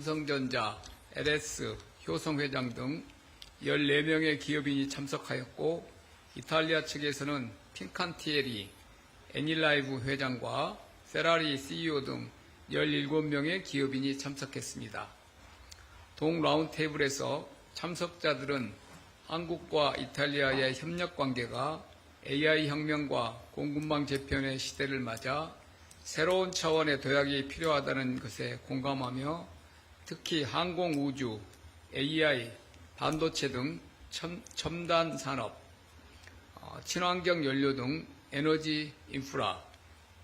삼성전자, LS, 효성회장 등 14명의 기업인이 참석하였고, 이탈리아 측에서는 핀칸티에리, 애닐라이브 회장과 페라리 CEO 등 17명의 기업인이 참석했습니다. 동 라운드테이블에서 참석자들은 한국과 이탈리아의 협력관계가 AI 혁명과 공급망 재편의 시대를 맞아 새로운 차원의 도약이 필요하다는 것에 공감하며 특히 항공우주, AI, 반도체 등 첨단 산업, 친환경 연료 등 에너지 인프라,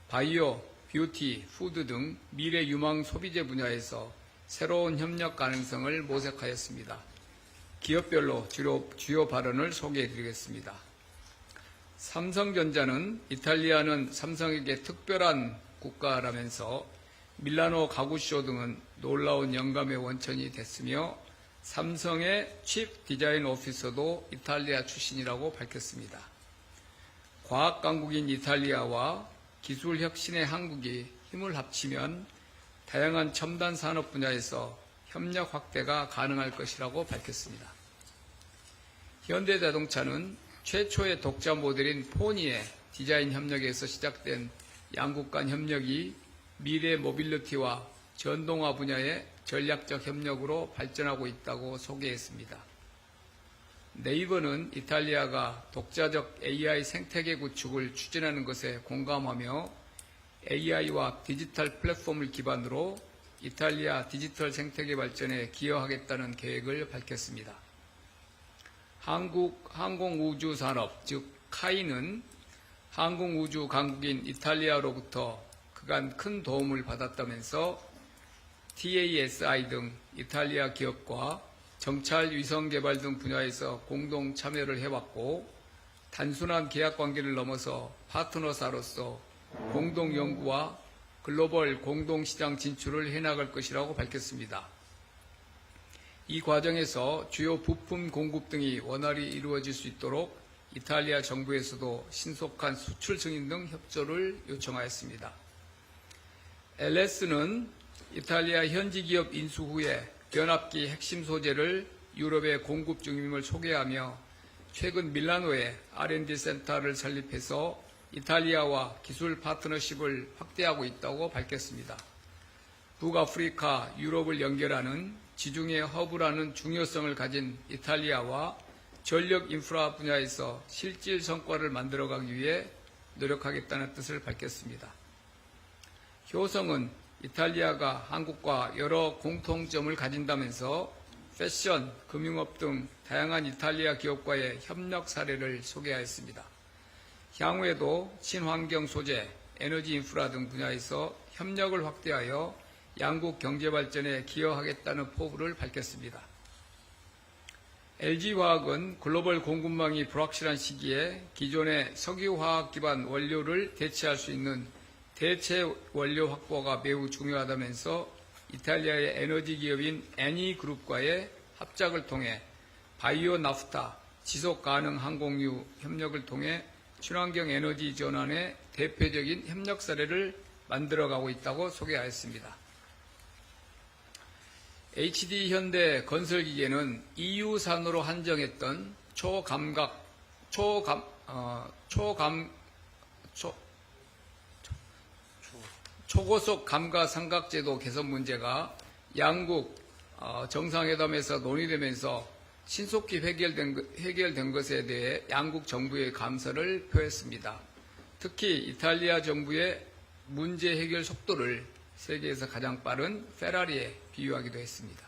바이오, 뷰티, 푸드 등 미래 유망 소비재 분야에서 새로운 협력 가능성을 모색하였습니다. 기업별로 주요 발언을 소개해드리겠습니다. 삼성전자는 이탈리아는 삼성에게 특별한 국가라면서 밀라노 가구쇼 등은 놀라운 영감의 원천이 됐으며 삼성의 칩 디자인 오피서도 이탈리아 출신이라고 밝혔습니다. 과학 강국인 이탈리아와 기술 혁신의 한국이 힘을 합치면 다양한 첨단 산업 분야에서 협력 확대가 가능할 것이라고 밝혔습니다. 현대자동차는 최초의 독자 모델인 포니의 디자인 협력에서 시작된 양국 간 협력이 미래 모빌리티와 전동화 분야의 전략적 협력으로 발전하고 있다고 소개했습니다. 네이버는 이탈리아가 독자적 AI 생태계 구축을 추진하는 것에 공감하며 AI와 디지털 플랫폼을 기반으로 이탈리아 디지털 생태계 발전에 기여하겠다는 계획을 밝혔습니다. 한국 항공우주산업, 즉 카이는 항공우주 강국인 이탈리아로부터 그간 큰 도움을 받았다면서 TASI 등 이탈리아 기업과 정찰 위성 개발 등 분야에서 공동 참여를 해왔고 단순한 계약 관계를 넘어서 파트너사로서 공동 연구와 글로벌 공동 시장 진출을 해나갈 것이라고 밝혔습니다. 이 과정에서 주요 부품 공급 등이 원활히 이루어질 수 있도록 이탈리아 정부에서도 신속한 수출 승인 등 협조를 요청하였습니다. LS는 이탈리아 현지 기업 인수 후에 변압기 핵심 소재를 유럽에 공급 중임을 소개하며 최근 밀라노에 R&D 센터를 설립해서 이탈리아와 기술 파트너십을 확대하고 있다고 밝혔습니다. 북아프리카, 유럽을 연결하는 지중해 허브라는 중요성을 가진 이탈리아와 전력 인프라 분야에서 실질 성과를 만들어가기 위해 노력하겠다는 뜻을 밝혔습니다. 효성은 이탈리아가 한국과 여러 공통점을 가진다면서 패션, 금융업 등 다양한 이탈리아 기업과의 협력 사례를 소개하였습니다. 향후에도 친환경 소재, 에너지 인프라 등 분야에서 협력을 확대하여 양국 경제 발전에 기여하겠다는 포부를 밝혔습니다. LG화학은 글로벌 공급망이 불확실한 시기에 기존의 석유화학 기반 원료를 대체할 수 있는 대체 원료 확보가 매우 중요하다면서 이탈리아의 에너지 기업인 애니그룹과의 합작을 통해 바이오 나프타, 지속 가능 항공유 협력을 통해 친환경 에너지 전환의 대표적인 협력 사례를 만들어가고 있다고 소개하였습니다. HD 현대 건설기계는 EU산으로 한정했던 초고속 감가 삼각제도 개선 문제가 양국 정상회담에서 논의되면서 신속히 해결된 것에 대해 양국 정부의 감사를 표했습니다. 특히 이탈리아 정부의 문제 해결 속도를 세계에서 가장 빠른 페라리에 비유하기도 했습니다.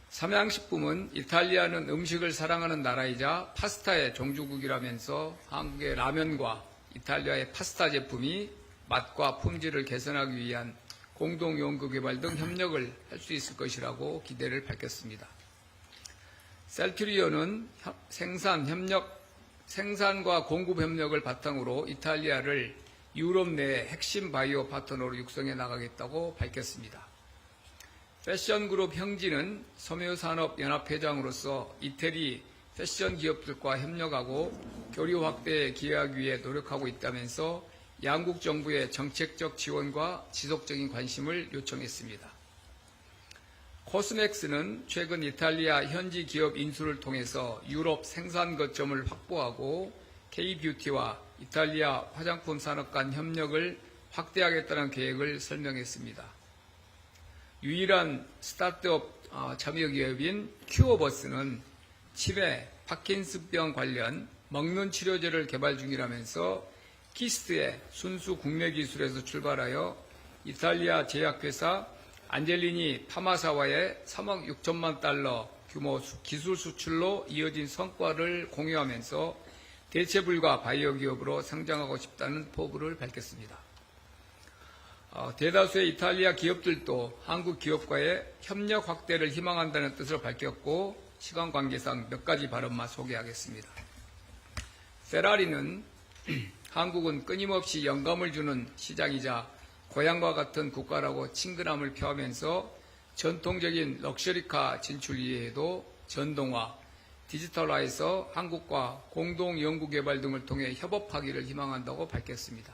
삼양식품은 이탈리아는 음식을 사랑하는 나라이자 파스타의 종주국이라면서 한국의 라면과 이탈리아의 파스타 제품이 맛과 품질을 개선하기 위한 공동 연구 개발 등 협력을 할 수 있을 것이라고 기대를 밝혔습니다. 셀트리온은 생산과 공급 협력을 바탕으로 이탈리아를 유럽 내 핵심 바이오 파트너로 육성해 나가겠다고 밝혔습니다. 패션그룹 형진은 섬유산업연합회장으로서 이태리 패션 기업들과 협력하고 교류 확대에 기여하기 위해 노력하고 있다면서 양국 정부의 정책적 지원과 지속적인 관심을 요청했습니다. 코스맥스는 최근 이탈리아 현지 기업 인수를 통해서 유럽 생산 거점을 확보하고 K-뷰티와 이탈리아 화장품 산업 간 협력을 확대하겠다는 계획을 설명했습니다. 유일한 스타트업 참여 기업인 큐어버스는 치매, 파킨슨병 관련 먹는 치료제를 개발 중이라면서 키스트의 순수 국내 기술에서 출발하여 이탈리아 제약회사 안젤리니 파마사와의 3억 6천만 달러 규모 기술 수출로 이어진 성과를 공유하면서 대체 불가 바이오 기업으로 성장하고 싶다는 포부를 밝혔습니다. 대다수의 이탈리아 기업들도 한국 기업과의 협력 확대를 희망한다는 뜻을 밝혔고 시간 관계상 몇 가지 발언만 소개하겠습니다. 페라리는 한국은 끊임없이 영감을 주는 시장이자 고향과 같은 국가라고 친근함을 표하면서 전통적인 럭셔리카 진출 이외에도 전동화, 디지털화에서 한국과 공동 연구개발 등을 통해 협업하기를 희망한다고 밝혔습니다.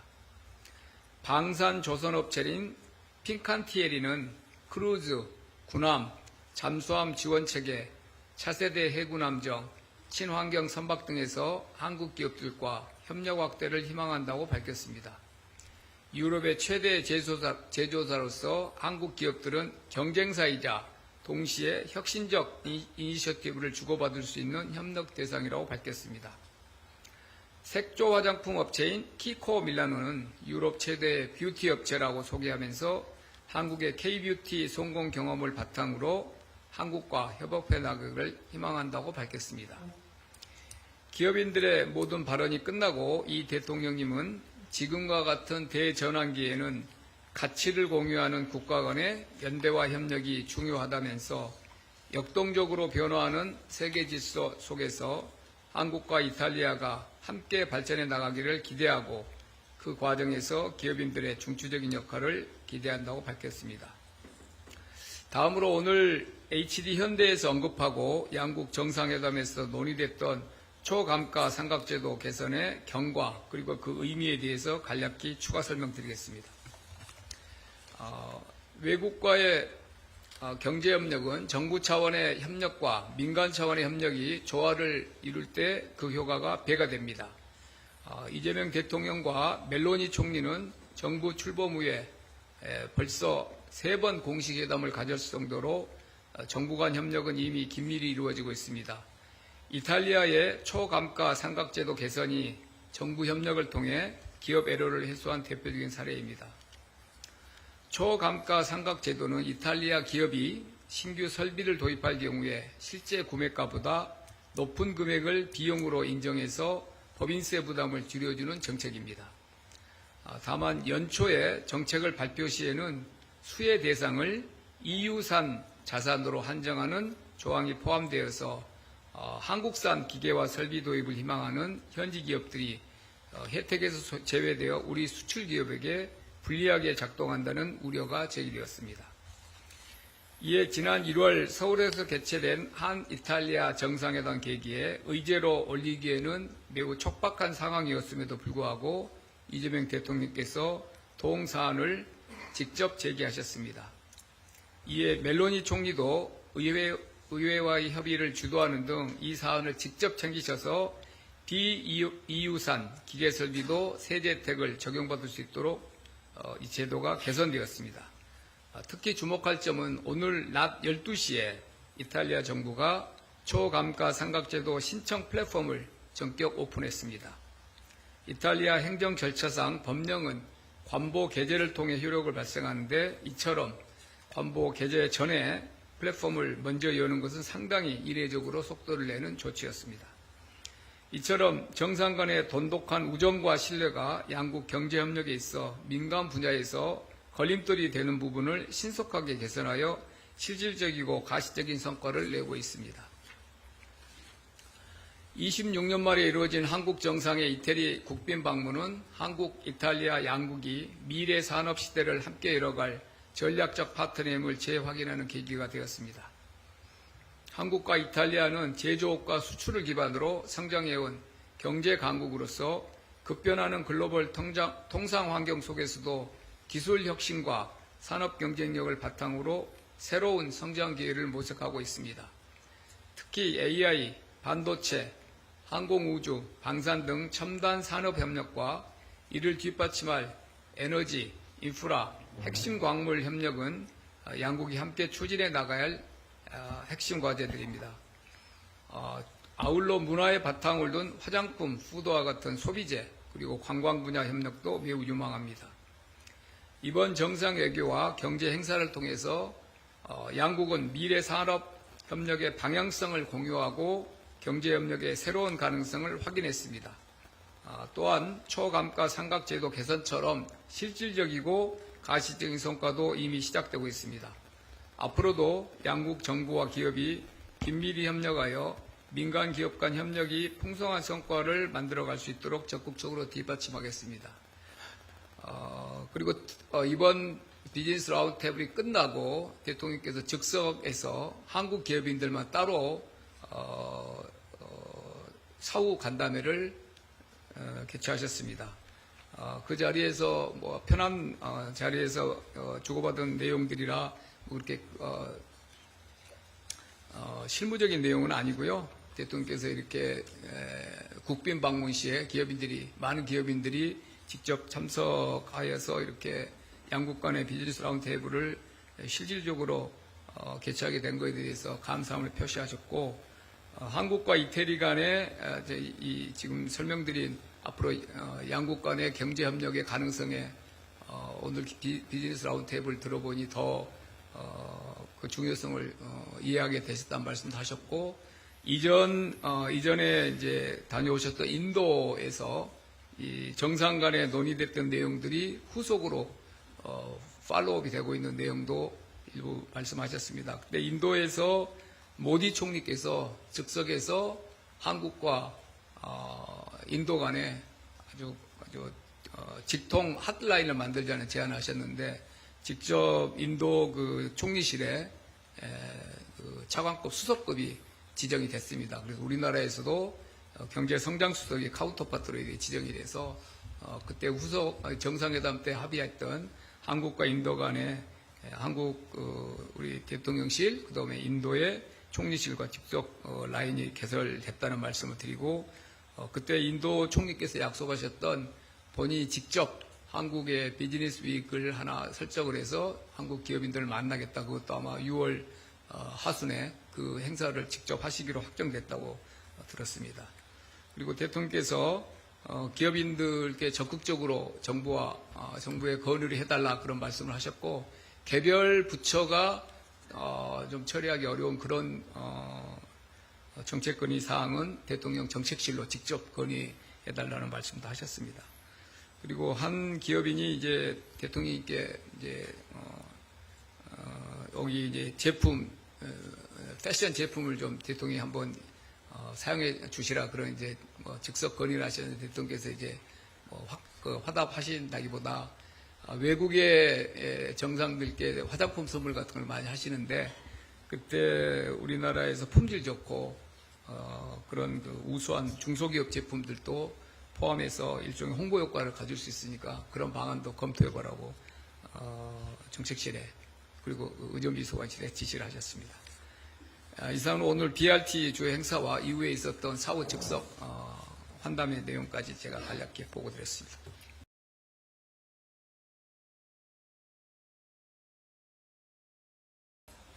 방산 조선업체인 핑칸티에리는 크루즈, 군함, 잠수함 지원체계, 차세대 해군함정, 친환경 선박 등에서 한국 기업들과 협력 확대를 희망한다고 밝혔습니다. 유럽의 최대 제조사로서 한국 기업들은 경쟁사이자 동시에 혁신적 이니셔티브를 주고받을 수 있는 협력 대상이라고 밝혔습니다. 색조 화장품 업체인 키코 밀라노는 유럽 최대 뷰티 업체라고 소개하면서 한국의 K-뷰티 성공 경험을 바탕으로 한국과 협업해 나가기를 희망한다고 밝혔습니다. 기업인들의 모든 발언이 끝나고 이 대통령님은 지금과 같은 대전환기에는 가치를 공유하는 국가 간의 연대와 협력이 중요하다면서 역동적으로 변화하는 세계 질서 속에서 한국과 이탈리아가 함께 발전해 나가기를 기대하고 그 과정에서 기업인들의 중추적인 역할을 기대한다고 밝혔습니다. 다음으로 오늘 HD 현대에서 언급하고 양국 정상회담에서 논의됐던 초감가 삼각제도 개선의 경과 그리고 그 의미에 대해서 간략히 추가 설명드리겠습니다. 외국과의 경제협력은 정부 차원의 협력과 민간 차원의 협력이 조화를 이룰 때 그 효과가 배가 됩니다. 이재명 대통령과 멜로니 총리는 정부 출범 후에 벌써 3번 공식 회담을 가졌을 정도로 정부 간 협력은 이미 긴밀히 이루어지고 있습니다. 이탈리아의 초감가 삼각제도 개선이 정부 협력을 통해 기업 애로를 해소한 대표적인 사례입니다. 초감가 삼각제도는 이탈리아 기업이 신규 설비를 도입할 경우에 실제 구매가보다 높은 금액을 비용으로 인정해서 법인세 부담을 줄여주는 정책입니다. 다만 연초에 정책을 발표 시에는 수혜 대상을 EU산 자산으로 한정하는 조항이 포함되어서 한국산 기계와 설비 도입을 희망하는 현지 기업들이 혜택에서 제외되어 우리 수출 기업에게 불리하게 작동한다는 우려가 제기되었습니다. 이에 지난 1월 서울에서 개최된 한 이탈리아 정상회담 계기에 의제로 올리기에는 매우 촉박한 상황이었음에도 불구하고 이재명 대통령께서 동사안을 직접 제기하셨습니다. 이에 멜로니 총리도 의회와의 협의를 주도하는 등 이 사안을 직접 챙기셔서 비EU산 기계설비도 세제 혜택을 적용받을 수 있도록 이 제도가 개선되었습니다. 특히 주목할 점은 오늘 낮 12시에 이탈리아 정부가 초감가 삼각제도 신청 플랫폼을 전격 오픈했습니다. 이탈리아 행정 절차상 법령은 관보 게재를 통해 효력을 발생하는데 이처럼 관보 게재 전에 플랫폼을 먼저 여는 것은 상당히 이례적으로 속도를 내는 조치였습니다. 이처럼 정상 간의 돈독한 우정과 신뢰가 양국 경제협력에 있어 민간 분야에서 걸림돌이 되는 부분을 신속하게 개선하여 실질적이고 가시적인 성과를 내고 있습니다. 26년 만에 이루어진 한국 정상의 이태리 국빈 방문은 한국, 이탈리아 양국이 미래 산업 시대를 함께 열어갈 전략적 파트너임을 재확인하는 계기가 되었습니다. 한국과 이탈리아는 제조업과 수출을 기반으로 성장해온 경제 강국으로서 급변하는 글로벌 통상 환경 속에서도 기술 혁신과 산업 경쟁력을 바탕으로 새로운 성장 기회를 모색하고 있습니다. 특히 AI, 반도체, 항공우주, 방산 등 첨단 산업 협력과 이를 뒷받침할 에너지, 인프라, 핵심 광물 협력은 양국이 함께 추진해 나가야 할 핵심 과제들입니다. 아울러 문화의 바탕을 둔 화장품, 푸드와 같은 소비재, 그리고 관광 분야 협력도 매우 유망합니다. 이번 정상외교와 경제 행사를 통해서 양국은 미래 산업 협력의 방향성을 공유하고 경제 협력의 새로운 가능성을 확인했습니다. 또한 초감가 삼각제도 개선처럼 실질적이고 가시적인 성과도 이미 시작되고 있습니다. 앞으로도 양국 정부와 기업이 긴밀히 협력하여 민간 기업 간 협력이 풍성한 성과를 만들어갈 수 있도록 적극적으로 뒷받침하겠습니다. 그리고 이번 비즈니스 라운드테이블이 끝나고 대통령께서 즉석에서 한국 기업인들만 따로 사후 간담회를 개최하셨습니다. 그 자리에서 편한 자리에서 주고받은 내용들이라 그렇게 실무적인 내용은 아니고요. 대통령께서 이렇게 국빈 방문 시에 많은 기업인들이 직접 참석하여서 이렇게 양국 간의 비즈니스 라운드테이블을 실질적으로 개최하게 된 것에 대해서 감사함을 표시하셨고, 한국과 이태리 간의 지금 설명드린 앞으로 양국 간의 경제 협력의 가능성에 오늘 비즈니스 라운드테이블을 들어보니 더 그 중요성을 이해하게 되셨다는 말씀도 하셨고, 이전에 이제 다녀오셨던 인도에서 이 정상 간에 논의됐던 내용들이 후속으로 팔로우업이 되고 있는 내용도 일부 말씀하셨습니다. 근데 인도에서 모디 총리께서 즉석에서 한국과 인도 간에 아주 직통 핫라인을 만들자는 제안을 하셨는데, 직접 인도 그 총리실에 그 차관급 수석급이 지정이 됐습니다. 그래서 우리나라에서도 경제성장수석이 카운터파트로 지정이 돼서 그때 후속 정상회담 때 합의했던 한국과 인도 간의 한국 우리 대통령실, 그다음에 인도의 총리실과 직접 라인이 개설됐다는 말씀을 드리고, 그때 인도 총리께서 약속하셨던 본인이 직접 한국의 비즈니스 위크를 하나 설정을 해서 한국 기업인들을 만나겠다. 그것도 아마 6월 하순에 그 행사를 직접 하시기로 확정됐다고 들었습니다. 그리고 대통령께서 기업인들께 적극적으로 정부에 건의를 해달라 그런 말씀을 하셨고, 개별 부처가 좀 처리하기 어려운 그런 정책 건의 사항은 대통령 정책실로 직접 건의해달라는 말씀도 하셨습니다. 그리고 한 기업인이 이제 대통령님께 여기 이제 패션 제품을 좀 대통령이 한번 사용해 주시라 그런 이제 즉석 건의를 하셨는데, 대통령께서 이제 화답하신다기보다 외국의 정상들께 화장품 선물 같은 걸 많이 하시는데, 그때 우리나라에서 품질 좋고 그런 그 우수한 중소기업 제품들도 포함해서 일종의 홍보 효과를 가질 수 있으니까 그런 방안도 검토해보라고 정책실에 그리고 의전비서관실에 지시를 하셨습니다. 이상은 오늘 BRT 주요 행사와 이후에 있었던 사후 즉석 환담의 내용까지 제가 간략히 보고드렸습니다.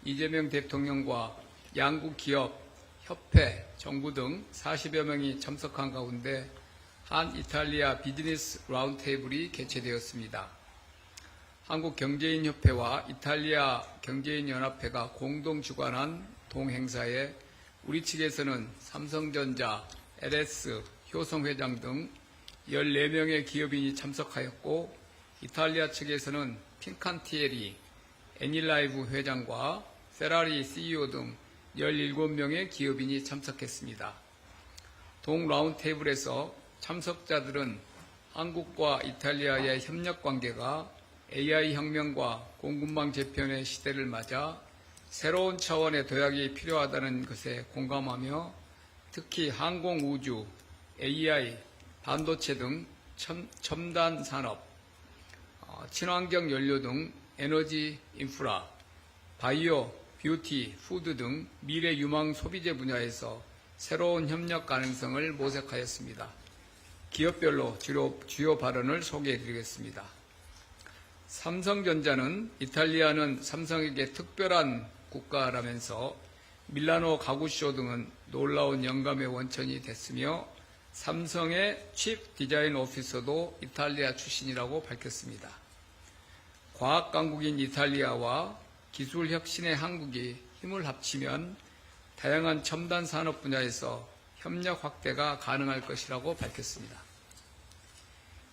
이재명 대통령과 양국 기업, 협회, 정부 등 40여 명이 참석한 가운데 한 이탈리아 비즈니스 라운드테이블이 개최되었습니다. 한국경제인협회와 이탈리아 경제인연합회가 공동 주관한 동행사에 우리 측에서는 삼성전자, LS, 효성회장 등 14명의 기업인이 참석하였고, 이탈리아 측에서는 핑칸티에리, 애닐라이브 회장과 페라리 CEO 등 17명의 기업인이 참석했습니다. 동 라운드테이블에서 참석자들은 한국과 이탈리아의 협력 관계가 AI 혁명과 공급망 재편의 시대를 맞아 새로운 차원의 도약이 필요하다는 것에 공감하며, 특히 항공우주, AI, 반도체 등 첨단 산업, 친환경 연료 등 에너지 인프라, 바이오, 뷰티, 푸드 등 미래 유망 소비재 분야에서 새로운 협력 가능성을 모색하였습니다. 기업별로 주요 발언을 소개해드리겠습니다. 삼성전자는 이탈리아는 삼성에게 특별한 국가라면서 밀라노 가구쇼 등은 놀라운 영감의 원천이 됐으며 삼성의 칩 디자인 오피서도 이탈리아 출신이라고 밝혔습니다. 과학 강국인 이탈리아와 기술 혁신의 한국이 힘을 합치면 다양한 첨단 산업 분야에서 협력 확대가 가능할 것이라고 밝혔습니다.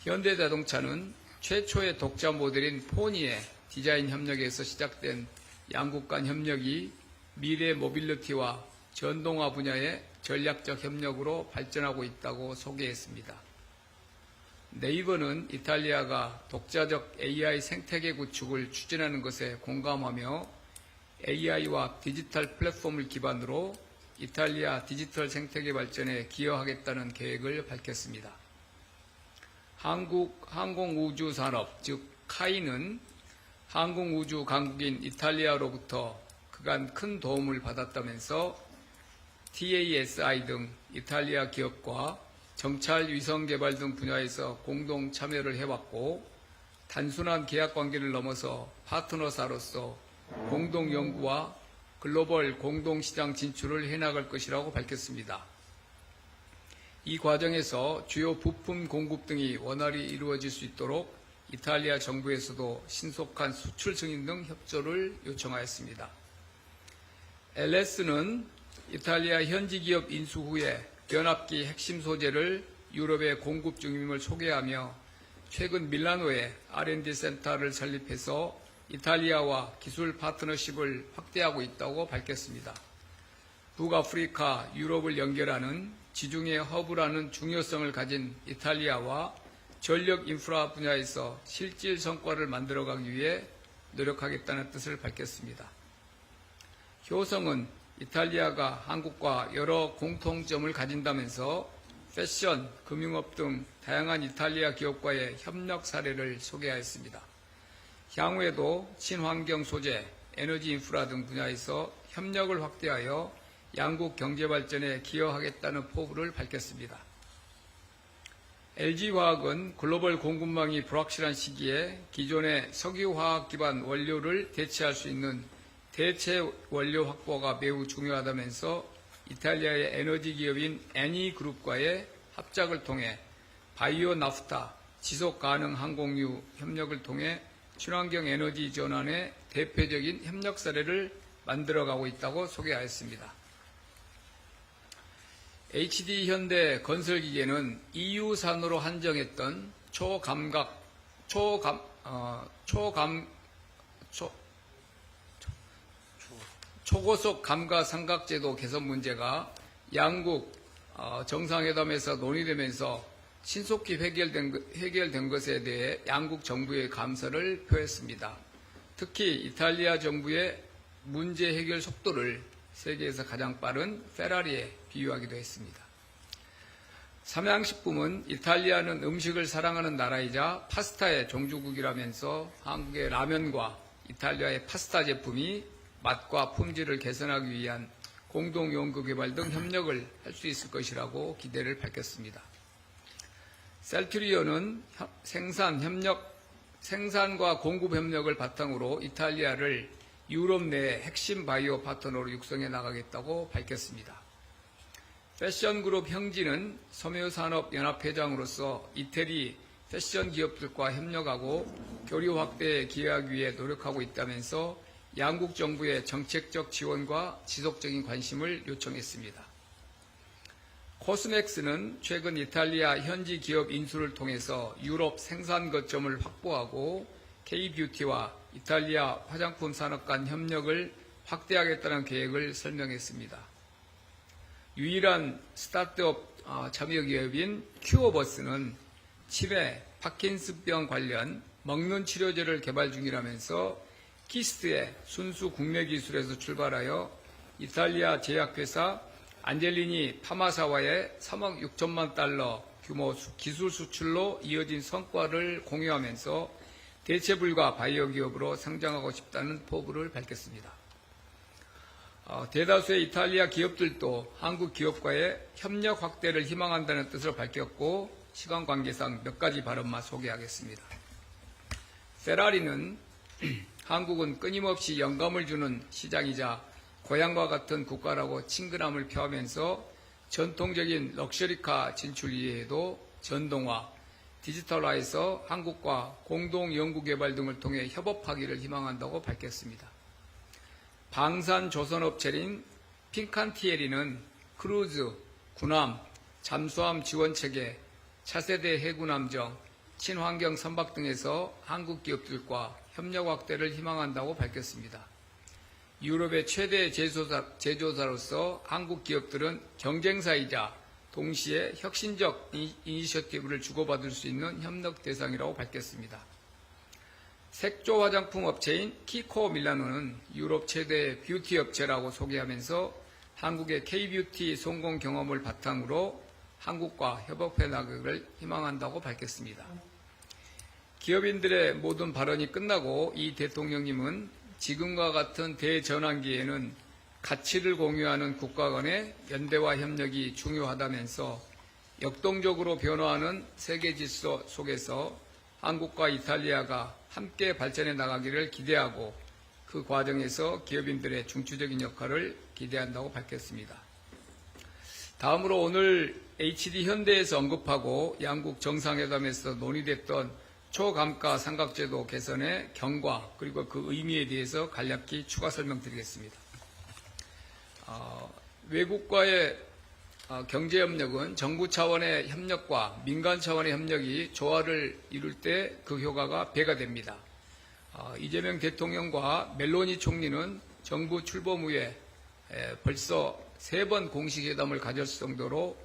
현대자동차는 최초의 독자 모델인 포니의 디자인 협력에서 시작된 양국 간 협력이 미래 모빌리티와 전동화 분야의 전략적 협력으로 발전하고 있다고 소개했습니다. 네이버는 이탈리아가 독자적 AI 생태계 구축을 추진하는 것에 공감하며 AI와 디지털 플랫폼을 기반으로 이탈리아 디지털 생태계 발전에 기여하겠다는 계획을 밝혔습니다. 한국 항공우주산업, 즉 카이는 항공우주 강국인 이탈리아로부터 그간 큰 도움을 받았다면서 TASI 등 이탈리아 기업과 정찰 위성 개발 등 분야에서 공동 참여를 해왔고 단순한 계약 관계를 넘어서 파트너사로서 공동 연구와 글로벌 공동 시장 진출을 해나갈 것이라고 밝혔습니다. 이 과정에서 주요 부품 공급 등이 원활히 이루어질 수 있도록 이탈리아 정부에서도 신속한 수출 승인 등 협조를 요청하였습니다. LS는 이탈리아 현지 기업 인수 후에 변압기 핵심 소재를 유럽에 공급 중임을 소개하며 최근 밀라노에 R&D 센터를 설립해서 이탈리아와 기술 파트너십을 확대하고 있다고 밝혔습니다. 북아프리카, 유럽을 연결하는 지중해 허브라는 중요성을 가진 이탈리아와 전력 인프라 분야에서 실질 성과를 만들어가기 위해 노력하겠다는 뜻을 밝혔습니다. 효성은 이탈리아가 한국과 여러 공통점을 가진다면서 패션, 금융업 등 다양한 이탈리아 기업과의 협력 사례를 소개하였습니다. 향후에도 친환경 소재, 에너지 인프라 등 분야에서 협력을 확대하여 양국 경제 발전에 기여하겠다는 포부를 밝혔습니다. LG화학은 글로벌 공급망이 불확실한 시기에 기존의 석유화학 기반 원료를 대체할 수 있는 대체 원료 확보가 매우 중요하다면서 이탈리아의 에너지 기업인 애니그룹과의 합작을 통해 바이오 나프타, 지속 가능 항공유 협력을 통해 친환경 에너지 전환의 대표적인 협력 사례를 만들어가고 있다고 소개하였습니다. HD 현대 건설기계는 EU산으로 한정했던 초고속 감가 삼각제도 개선 문제가 양국 정상회담에서 논의되면서 신속히 해결된 것에 대해 양국 정부의 감사를 표했습니다. 특히 이탈리아 정부의 문제 해결 속도를 세계에서 가장 빠른 페라리에 비유하기도 했습니다. 삼양식품은 이탈리아는 음식을 사랑하는 나라이자 파스타의 종주국이라면서 한국의 라면과 이탈리아의 파스타 제품이 맛과 품질을 개선하기 위한 공동 연구 개발 등 협력을 할 수 있을 것이라고 기대를 밝혔습니다. 셀트리온은 생산과 공급 협력을 바탕으로 이탈리아를 유럽 내 핵심 바이오 파트너로 육성해 나가겠다고 밝혔습니다. 패션그룹 형진은 섬유산업연합회장으로서 이태리 패션 기업들과 협력하고 교류 확대에 기여하기 위해 노력하고 있다면서 양국 정부의 정책적 지원과 지속적인 관심을 요청했습니다. 코스맥스는 최근 이탈리아 현지 기업 인수를 통해서 유럽 생산 거점을 확보하고 K뷰티와 이탈리아 화장품 산업 간 협력을 확대하겠다는 계획을 설명했습니다. 유일한 스타트업 참여 기업인 큐어버스는 치매, 파킨슨병 관련 먹는 치료제를 개발 중이라면서 키스트의 순수 국내 기술에서 출발하여 이탈리아 제약회사 안젤리니 파마사와의 3억 6천만 달러 규모 기술 수출로 이어진 성과를 공유하면서 대체 불가 바이오 기업으로 성장하고 싶다는 포부를 밝혔습니다. 대다수의 이탈리아 기업들도 한국 기업과의 협력 확대를 희망한다는 뜻을 밝혔고, 시간 관계상 몇 가지 발언만 소개하겠습니다. 페라리는 한국은 끊임없이 영감을 주는 시장이자 고향과 같은 국가라고 친근함을 표하면서 전통적인 럭셔리카 진출 이외에도 전동화, 디지털화에서 한국과 공동 연구개발 등을 통해 협업하기를 희망한다고 밝혔습니다. 방산 조선업체인 핀칸티에리는 크루즈, 군함, 잠수함 지원체계, 차세대 해군함정, 친환경 선박 등에서 한국 기업들과 협력 확대를 희망한다고 밝혔습니다. 유럽의 최대 제조사로서 한국 기업들은 경쟁사이자 동시에 혁신적 이니셔티브를 주고받을 수 있는 협력 대상이라고 밝혔습니다. 색조 화장품 업체인 키코 밀라노는 유럽 최대 뷰티 업체라고 소개하면서 한국의 K-뷰티 성공 경험을 바탕으로 한국과 협업해 나가기를 희망한다고 밝혔습니다. 기업인들의 모든 발언이 끝나고 이 대통령님은 지금과 같은 대전환기에는 가치를 공유하는 국가 간의 연대와 협력이 중요하다면서 역동적으로 변화하는 세계 질서 속에서 한국과 이탈리아가 함께 발전해 나가기를 기대하고 그 과정에서 기업인들의 중추적인 역할을 기대한다고 밝혔습니다. 다음으로 오늘 HD 현대에서 언급하고 양국 정상회담에서 논의됐던 초감가 삼각제도 개선의 경과 그리고 그 의미에 대해서 간략히 추가 설명드리겠습니다. 외국과의 경제협력은 정부 차원의 협력과 민간 차원의 협력이 조화를 이룰 때 그 효과가 배가 됩니다. 이재명 대통령과 멜로니 총리는 정부 출범 후에 벌써 3번 공식 회담을 가졌을 정도로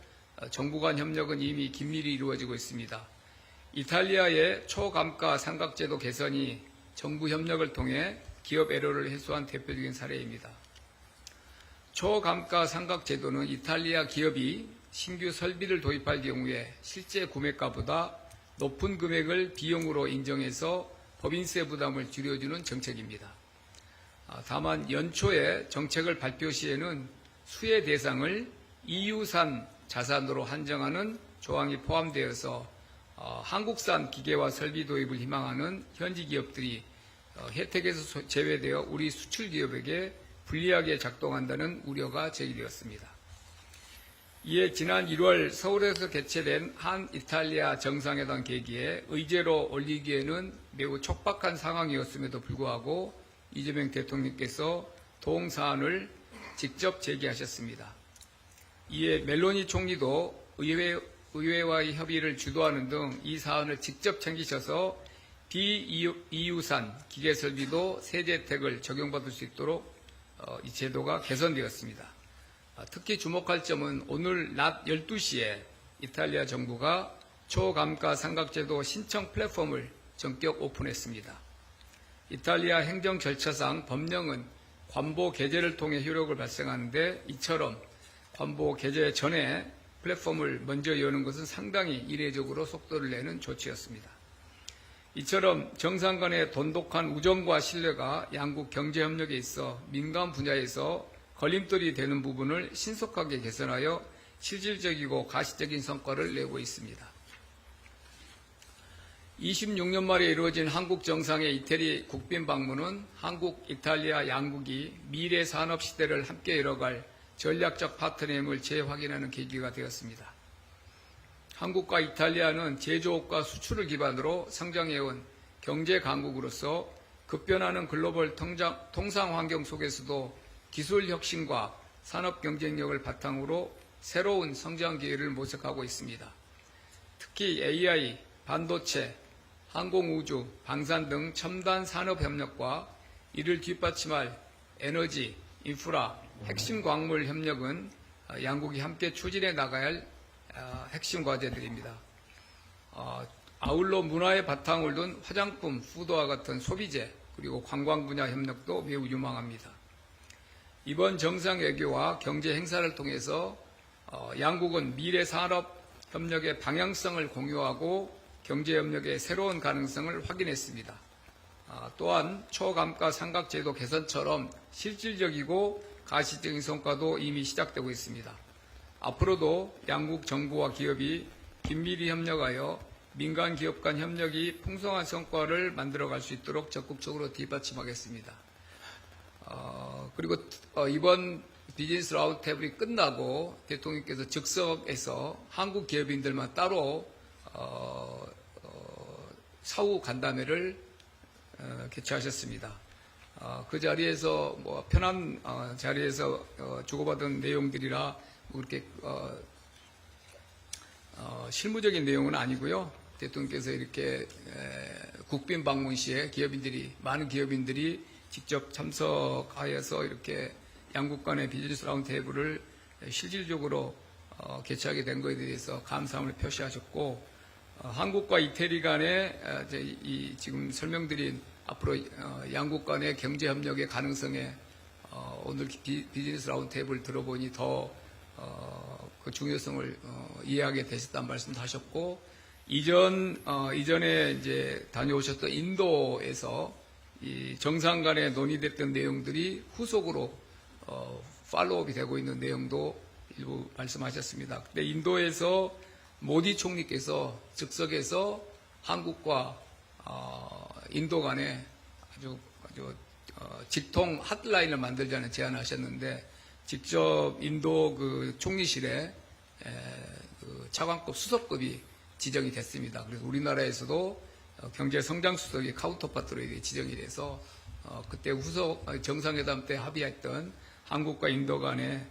정부 간 협력은 이미 긴밀히 이루어지고 있습니다. 이탈리아의 초감가 삼각제도 개선이 정부 협력을 통해 기업 애로를 해소한 대표적인 사례입니다. 초감가 삼각제도는 이탈리아 기업이 신규 설비를 도입할 경우에 실제 구매가보다 높은 금액을 비용으로 인정해서 법인세 부담을 줄여주는 정책입니다. 다만 연초에 정책을 발표 시에는 수혜 대상을 EU산 자산으로 한정하는 조항이 포함되어서 한국산 기계와 설비 도입을 희망하는 현지 기업들이 혜택에서 제외되어 우리 수출 기업에게 불리하게 작동한다는 우려가 제기되었습니다. 이에 지난 1월 서울에서 개최된 한 이탈리아 정상회담 계기에 의제로 올리기에는 매우 촉박한 상황이었음에도 불구하고 이재명 대통령께서 동사안을 직접 제기하셨습니다. 이에 멜로니 총리도 의회와의 협의를 주도하는 등 이 사안을 직접 챙기셔서 비EU산 기계설비도 세제 혜택을 적용받을 수 있도록 이 제도가 개선되었습니다. 특히 주목할 점은 오늘 낮 12시에 이탈리아 정부가 초감가 삼각제도 신청 플랫폼을 전격 오픈했습니다. 이탈리아 행정 절차상 법령은 관보 게재를 통해 효력을 발생하는데 이처럼 관보 게재 전에 플랫폼을 먼저 여는 것은 상당히 이례적으로 속도를 내는 조치였습니다. 이처럼 정상 간의 돈독한 우정과 신뢰가 양국 경제협력에 있어 민간 분야에서 걸림돌이 되는 부분을 신속하게 개선하여 실질적이고 가시적인 성과를 내고 있습니다. 26년 만에 이루어진 한국 정상의 이태리 국빈 방문은 한국, 이탈리아 양국이 미래 산업 시대를 함께 열어갈 전략적 파트너임을 재확인하는 계기가 되었습니다. 한국과 이탈리아는 제조업과 수출을 기반으로 성장해온 경제 강국으로서 급변하는 글로벌 통상 환경 속에서도 기술 혁신과 산업 경쟁력을 바탕으로 새로운 성장 기회를 모색하고 있습니다. 특히 AI, 반도체, 항공우주, 방산 등 첨단 산업 협력과 이를 뒷받침할 에너지, 인프라, 핵심 광물 협력은 양국이 함께 추진해 나가야 할 핵심 과제들입니다. 아울러 문화의 바탕을 둔 화장품, 푸드와 같은 소비재, 그리고 관광 분야 협력도 매우 유망합니다. 이번 정상외교와 경제 행사를 통해서 양국은 미래 산업 협력의 방향성을 공유하고 경제 협력의 새로운 가능성을 확인했습니다. 또한 초감가 삼각제도 개선처럼 실질적이고 가시적인 성과도 이미 시작되고 있습니다. 앞으로도 양국 정부와 기업이 긴밀히 협력하여 민간 기업 간 협력이 풍성한 성과를 만들어갈 수 있도록 적극적으로 뒷받침하겠습니다. 그리고 이번 비즈니스 라운드테이블이 끝나고 대통령께서 즉석에서 한국 기업인들만 따로 사후 간담회를 개최하셨습니다. 그 자리에서 뭐 편한 자리에서 주고받은 내용들이라 그렇게 실무적인 내용은 아니고요. 대통령께서 이렇게 국빈 방문 시에 많은 기업인들이 직접 참석하여서 이렇게 양국 간의 비즈니스 라운드테이블을 실질적으로 개최하게 된 것에 대해서 감사함을 표시하셨고, 한국과 이태리 간의 지금 설명드린 앞으로 양국 간의 경제 협력의 가능성에 오늘 비즈니스 라운드테이블 들어보니 더 그 중요성을 이해하게 되셨다는 말씀도 하셨고, 이전에 이제 다녀오셨던 인도에서 이 정상 간에 논의됐던 내용들이 후속으로 팔로우업이 되고 있는 내용도 일부 말씀하셨습니다. 근데 인도에서 모디 총리께서 즉석에서 한국과 인도 간에 아주 직통 핫라인을 만들자는 제안을 하셨는데, 직접 인도 그 총리실에 그 차관급 수석급이 지정이 됐습니다. 그래서 우리나라에서도 경제 성장 수석이 카운터파트로 지정이 돼서 그때 후속 정상회담 때 합의했던 한국과 인도 간의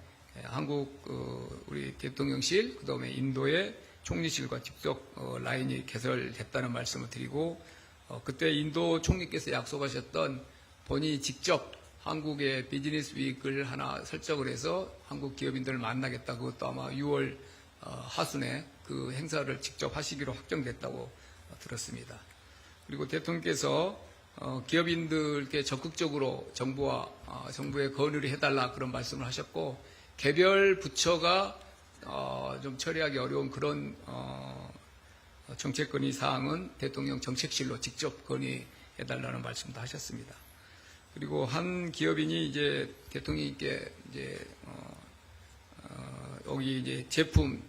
우리 대통령실, 그다음에 인도의 총리실과 직접 라인이 개설됐다는 말씀을 드리고, 그때 인도 총리께서 약속하셨던 본인이 직접 한국의 비즈니스 위크를 하나 설정을 해서 한국 기업인들을 만나겠다. 그것도 아마 6월 하순에 그 행사를 직접 하시기로 확정됐다고 들었습니다. 그리고 대통령께서 기업인들께 적극적으로 정부에 건의를 해달라 그런 말씀을 하셨고, 개별 부처가 좀 처리하기 어려운 그런 정책 건의 사항은 대통령 정책실로 직접 건의해달라는 말씀도 하셨습니다. 그리고 한 기업인이 이제 대통령님께 여기 이제 제품